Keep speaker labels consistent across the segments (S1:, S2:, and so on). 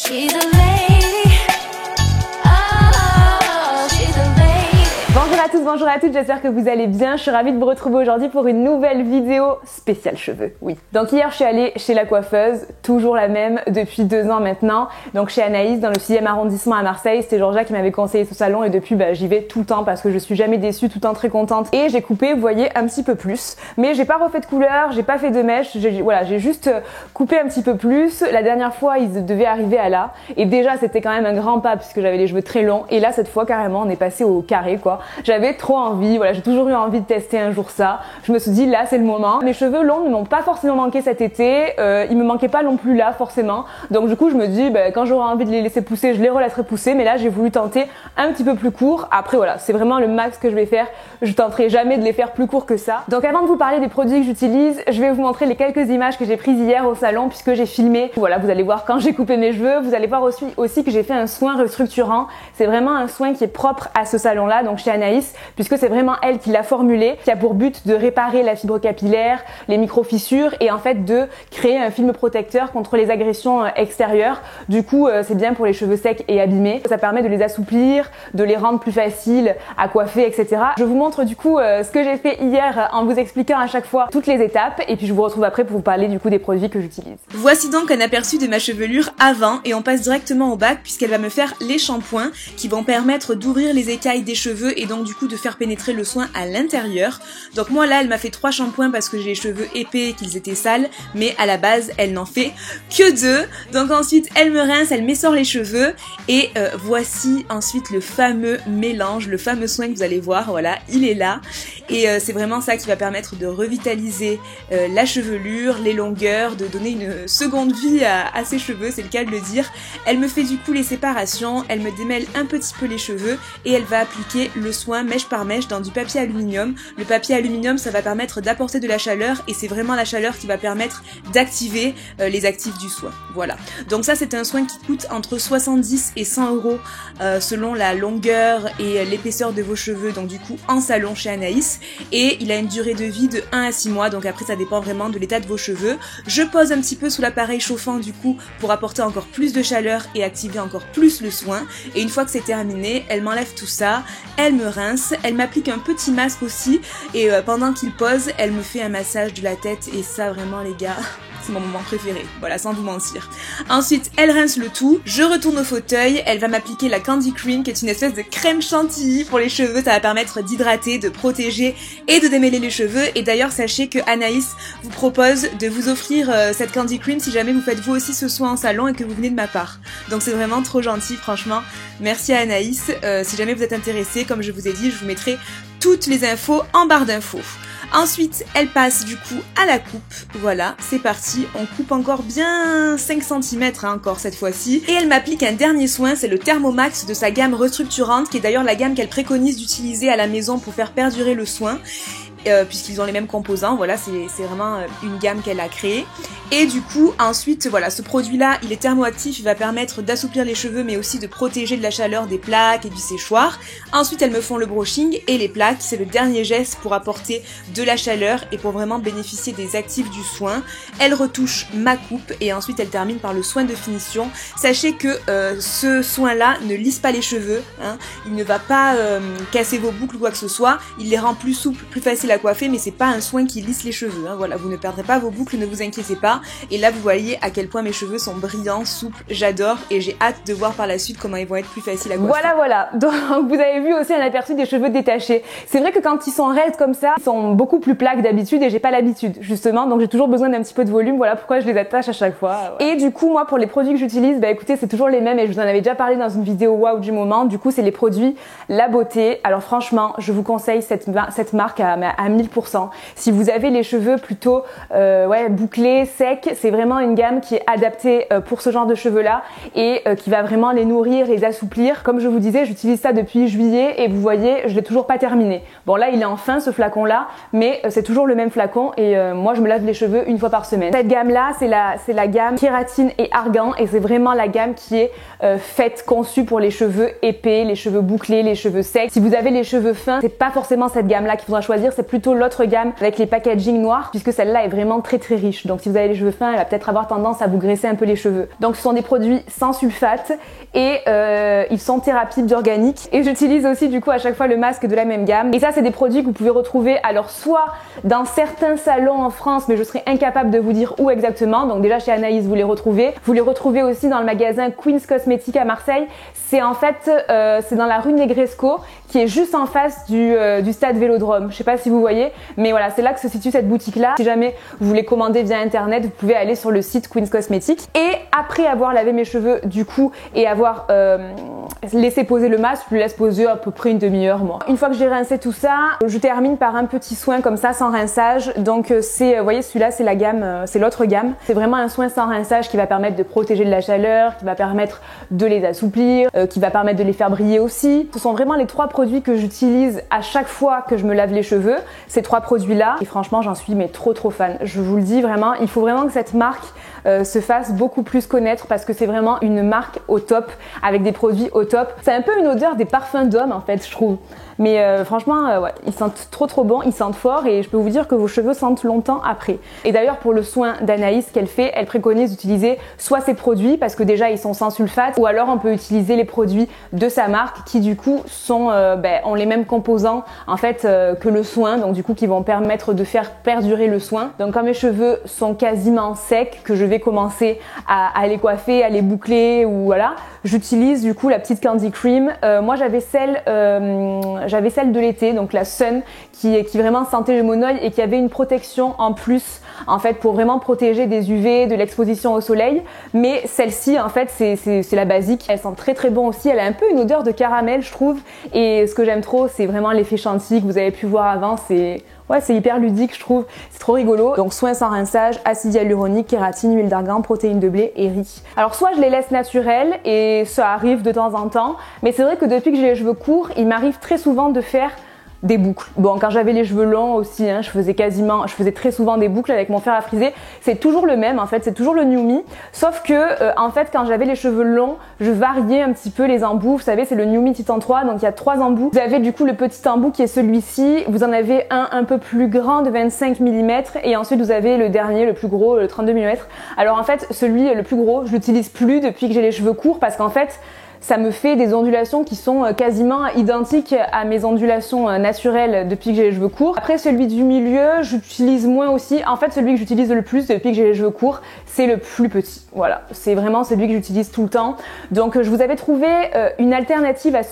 S1: She's a lady. Oh, she's a lady.
S2: Bonjour à tous, bonjour à toutes, j'espère que vous allez bien. Je suis ravie de vous retrouver aujourd'hui pour une nouvelle vidéo spéciale cheveux. Oui. Donc hier, je suis allée chez la coiffeuse, toujours la même depuis 2 ans maintenant. Donc chez Anaïs, dans le 6e arrondissement à Marseille. C'était Georgia qui m'avait conseillé ce salon et depuis, j'y vais tout le temps parce que je suis jamais déçue, tout le temps très contente. Et j'ai coupé, vous voyez, un petit peu plus. Mais j'ai pas refait de couleur, j'ai pas fait de mèche, j'ai juste coupé un petit peu plus. La dernière fois, ils devaient arriver à là. Et déjà, c'était quand même un grand pas puisque j'avais les cheveux très longs. Et là, cette fois, carrément, on est passé au carré, quoi. J'avais trop envie, j'ai toujours eu envie de tester un jour ça. Je me suis dit, là, c'est le moment. Mes cheveux longs ne m'ont pas forcément manqué cet été. Ils me manquaient pas non plus là, forcément. Donc du coup, je me dis, quand j'aurai envie de les laisser pousser, je les relaisserai pousser. Mais là, j'ai voulu tenter un petit peu plus court. Après, voilà, c'est vraiment le max que je vais faire. Je tenterai jamais de les faire plus courts que ça. Donc avant de vous parler des produits que j'utilise, je vais vous montrer les quelques images que j'ai prises hier au salon puisque j'ai filmé. Voilà, vous allez voir quand j'ai coupé mes cheveux. Vous allez voir aussi que j'ai fait un soin restructurant. C'est vraiment un soin qui est propre à ce salon-là, donc chez Anaïs, puisque c'est vraiment elle qui l'a formulé, qui a pour but de réparer la fibre capillaire, les micro-fissures et en fait de créer un film protecteur contre les agressions extérieures. Du coup, c'est bien pour les cheveux secs et abîmés. Ça permet de les assouplir, de les rendre plus faciles à coiffer, etc. Je vous montre du coup ce que j'ai fait hier en vous expliquant à chaque fois toutes les étapes et puis je vous retrouve après pour vous parler du coup des produits que j'utilise.
S3: Voici donc un aperçu de ma chevelure avant et on passe directement au bac puisqu'elle va me faire les shampoings qui vont permettre d'ouvrir les écailles des cheveux et donc du coup de faire pénétrer le soin à l'intérieur. Donc moi là elle m'a fait 3 shampoings parce que j'ai les cheveux épais et qu'ils étaient sales, mais à la base elle n'en fait que 2. Donc ensuite elle me rince, elle m'essore les cheveux et voici ensuite le fameux mélange, le fameux soin que vous allez voir, voilà, il est là et c'est vraiment ça qui va permettre de revitaliser la chevelure, les longueurs, de donner une seconde vie à ses cheveux, c'est le cas de le dire. Elle me fait du coup les séparations, elle me démêle un petit peu les cheveux et elle va appliquer le soin mèche par mèche dans du papier aluminium. Le papier aluminium, ça va permettre d'apporter de la chaleur et c'est vraiment la chaleur qui va permettre d'activer les actifs du soin. Voilà. Donc ça, c'est un soin qui coûte entre 70 et 100 euros selon la longueur et l'épaisseur de vos cheveux, donc du coup en salon chez Anaïs. Et il a une durée de vie de 1 à 6 mois, donc après ça dépend vraiment de l'état de vos cheveux. Je pose un petit peu sous l'appareil chauffant du coup pour apporter encore plus de chaleur et activer encore plus le soin. Et une fois que c'est terminé, elle m'enlève tout ça, elle me rince, elle m'applique un petit masque aussi et pendant qu'il pose, elle me fait un massage de la tête et ça vraiment les gars, c'est mon moment préféré, voilà, sans vous mentir. Ensuite, elle rince le tout, je retourne au fauteuil, elle va m'appliquer la Candy Cream qui est une espèce de crème chantilly pour les cheveux, ça va permettre d'hydrater, de protéger et de démêler les cheveux. Et d'ailleurs, sachez que Anaïs vous propose de vous offrir cette Candy Cream si jamais vous faites vous aussi ce soin en salon et que vous venez de ma part. Donc c'est vraiment trop gentil, franchement. Merci à Anaïs. Si jamais vous êtes intéressé, comme je vous ai dit, je vous mettrai toutes les infos en barre d'infos. Ensuite, elle passe du coup à la coupe. Voilà, c'est parti. On coupe encore bien 5 cm encore cette fois-ci. Et elle m'applique un dernier soin, c'est le Thermomax de sa gamme restructurante, qui est d'ailleurs la gamme qu'elle préconise d'utiliser à la maison pour faire perdurer le soin. Puisqu'ils ont les mêmes composants, voilà, c'est vraiment une gamme qu'elle a créée. Et du coup, ensuite, voilà, ce produit-là, il est thermoactif, il va permettre d'assouplir les cheveux, mais aussi de protéger de la chaleur des plaques et du séchoir. Ensuite, elles me font le brushing et les plaques, c'est le dernier geste pour apporter de la chaleur et pour vraiment bénéficier des actifs du soin. Elle retouche ma coupe et ensuite, elle termine par le soin de finition. Sachez que ce soin-là ne lisse pas les cheveux, hein. Il ne va pas casser vos boucles ou quoi que ce soit, il les rend plus souples, plus faciles à coiffer, mais c'est pas un soin qui lisse les cheveux, hein. Voilà, vous ne perdrez pas vos boucles, ne vous inquiétez pas. Et là vous voyez à quel point mes cheveux sont brillants, souples, j'adore et j'ai hâte de voir par la suite comment ils vont être plus faciles à coiffer.
S2: Voilà, donc vous avez vu aussi un aperçu des cheveux détachés. C'est vrai que quand ils sont raides comme ça, ils sont beaucoup plus plats que d'habitude et j'ai pas l'habitude justement, donc j'ai toujours besoin d'un petit peu de volume, voilà pourquoi je les attache à chaque fois. Et du coup moi pour les produits que j'utilise, écoutez c'est toujours les mêmes et je vous en avais déjà parlé dans une vidéo waouh du moment, du coup c'est les produits La Beauté. Alors franchement je vous conseille cette marque à 1000%. Si vous avez les cheveux plutôt bouclés, secs, c'est vraiment une gamme qui est adaptée pour ce genre de cheveux là et qui va vraiment les nourrir, les assouplir. Comme je vous disais, j'utilise ça depuis juillet et vous voyez, je l'ai toujours pas terminé. Bon là il est en fin ce flacon là, mais c'est toujours le même flacon et moi je me lave les cheveux 1 fois par semaine. Cette gamme là c'est la gamme kératine et argan et c'est vraiment la gamme qui est faite, conçue pour les cheveux épais, les cheveux bouclés, les cheveux secs. Si vous avez les cheveux fins, c'est pas forcément cette gamme là qu'il faudra choisir, c'est plutôt l'autre gamme avec les packaging noirs puisque celle-là est vraiment très très riche. Donc si vous avez les cheveux fins, elle va peut-être avoir tendance à vous graisser un peu les cheveux. Donc ce sont des produits sans sulfate et ils sont thérapie organiques. Et j'utilise aussi du coup à chaque fois le masque de la même gamme. Et ça c'est des produits que vous pouvez retrouver alors soit dans certains salons en France, mais je serais incapable de vous dire où exactement. Donc déjà chez Anaïs vous les retrouvez. Vous les retrouvez aussi dans le magasin Queen's Cosmetics à Marseille. C'est en fait c'est dans la rue Negresco qui est juste en face du stade Vélodrome. Je sais pas si vous voyez, mais voilà, c'est là que se situe cette boutique-là. Si jamais vous voulez commander via internet, vous pouvez aller sur le site Queen's Cosmetics. Et après avoir lavé mes cheveux du coup et avoir laissé poser le masque, je le laisse poser à peu près une demi-heure moi. Une fois que j'ai rincé tout ça, je termine par un petit soin comme ça sans rinçage. Donc c'est, vous voyez, celui-là c'est la gamme, c'est l'autre gamme. C'est vraiment un soin sans rinçage qui va permettre de protéger de la chaleur, qui va permettre de les assouplir, qui va permettre de les faire briller aussi. Ce sont vraiment les trois produits que j'utilise à chaque fois que je me lave les cheveux, ces trois produits-là. Et franchement, j'en suis mais trop fan. Je vous le dis vraiment, il faut vraiment que cette marque se fasse beaucoup plus connaître parce que c'est vraiment une marque au top avec des produits au top. C'est un peu une odeur des parfums d'hommes en fait, je trouve. Mais franchement, ouais, ils sentent trop bon, ils sentent fort et je peux vous dire que vos cheveux sentent longtemps après. Et d'ailleurs pour le soin d'Anaïs qu'elle fait, elle préconise d'utiliser soit ces produits parce que déjà ils sont sans sulfate, ou alors on peut utiliser les produits de sa marque qui du coup sont, ont les mêmes composants en fait que le soin, donc du coup qui vont permettre de faire perdurer le soin. Donc quand mes cheveux sont quasiment secs, que je vais commencer à les coiffer, à les boucler ou voilà, j'utilise du coup la petite Candy Cream. Moi j'avais celle de l'été, donc la Sun, qui vraiment sentait le monoeil et qui avait une protection en plus en fait pour vraiment protéger des UV, de l'exposition au soleil. Mais celle-ci en fait c'est la basique. Elle sent très bon aussi. Elle a un peu une odeur de caramel je trouve. Et ce que j'aime trop c'est vraiment l'effet chantilly que vous avez pu voir avant. Ouais, c'est hyper ludique, je trouve. C'est trop rigolo. Donc, soin sans rinçage, acide hyaluronique, kératine, huile d'argan, protéines de blé et riz. Alors, soit je les laisse naturelles et ça arrive de temps en temps. Mais c'est vrai que depuis que j'ai les cheveux courts, il m'arrive très souvent de faire des boucles. Bon, quand j'avais les cheveux longs aussi, hein, je faisais très souvent des boucles avec mon fer à friser. C'est toujours le même en fait, c'est toujours le New Me. Sauf que en fait, quand j'avais les cheveux longs, je variais un petit peu les embouts. Vous savez, c'est le New Me Titan 3, donc il y a 3 embouts. Vous avez du coup le petit embout qui est celui-ci. Vous en avez un peu plus grand de 25 mm et ensuite vous avez le dernier, le plus gros, le 32 mm. Alors en fait, celui le plus gros, je l'utilise plus depuis que j'ai les cheveux courts parce qu'en fait, ça me fait des ondulations qui sont quasiment identiques à mes ondulations naturelles depuis que j'ai les cheveux courts. Après celui du milieu, j'utilise moins aussi. En fait celui que j'utilise le plus depuis que j'ai les cheveux courts, c'est le plus petit. Voilà, c'est vraiment celui que j'utilise tout le temps. Donc je vous avais trouvé une alternative à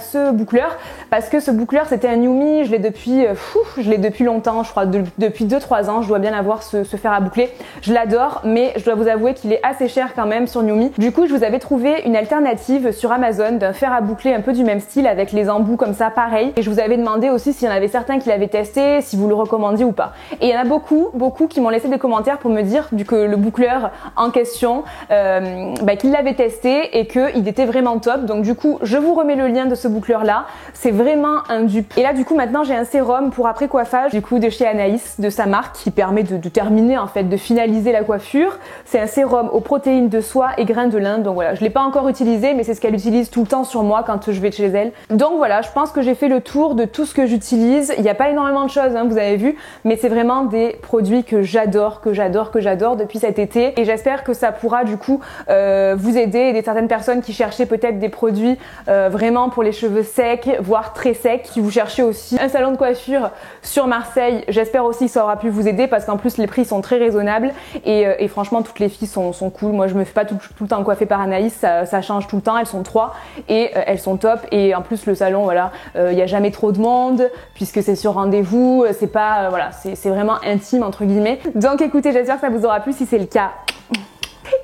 S2: ce boucleur parce que ce boucleur c'était un New Me, je l'ai depuis longtemps, je crois depuis 2-3 ans, je dois bien avoir ce fer à boucler. Je l'adore, mais je dois vous avouer qu'il est assez cher quand même sur New Me. Du coup, je vous avais trouvé une alternative sur Amazon d'un fer à boucler un peu du même style avec les embouts comme ça pareil. Et je vous avais demandé aussi s'il y en avait certains qui l'avaient testé, si vous le recommandiez ou pas. Et il y en a beaucoup qui m'ont laissé des commentaires pour me dire que le boucleur en question, qu'ils l'avaient testé et qu'il était vraiment top. Donc du coup, je vous remets le lien de ce boucleur là. C'est vraiment un dupe. Et là du coup maintenant j'ai un sérum pour après coiffage du coup de chez Anaïs, de sa marque, qui permet de terminer en fait, de finaliser la coiffure. C'est un sérum aux protéines de soie et grains de lin. Donc voilà, je l'ai pas encore utilisé, mais c'est ce qu'elle utilise tout le temps sur moi quand je vais chez elle. Donc voilà, je pense que j'ai fait le tour de tout ce que j'utilise. Il n'y a pas énormément de choses, hein, vous avez vu, mais c'est vraiment des produits que j'adore depuis cet été. Et j'espère que ça pourra du coup vous aider, aider certaines personnes qui cherchaient peut-être des produits vraiment pour les cheveux secs, voire très secs. Si vous cherchez aussi un salon de coiffure sur Marseille, j'espère aussi que ça aura pu vous aider parce qu'en plus les prix sont très raisonnables et franchement toutes les filles sont cool. Moi je me fais pas tout le temps coiffer par Anaïs, ça change tout le temps. Elles sont 3 et elles sont top. Et en plus le salon, voilà, il n'y a jamais trop de monde puisque c'est sur rendez-vous. C'est pas voilà, c'est vraiment intime entre guillemets. Donc écoutez, j'espère que ça vous aura plu. Si c'est le cas,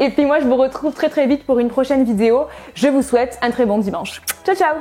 S2: et puis moi je vous retrouve très vite pour une prochaine vidéo. Je vous souhaite un très bon dimanche. Ciao ciao.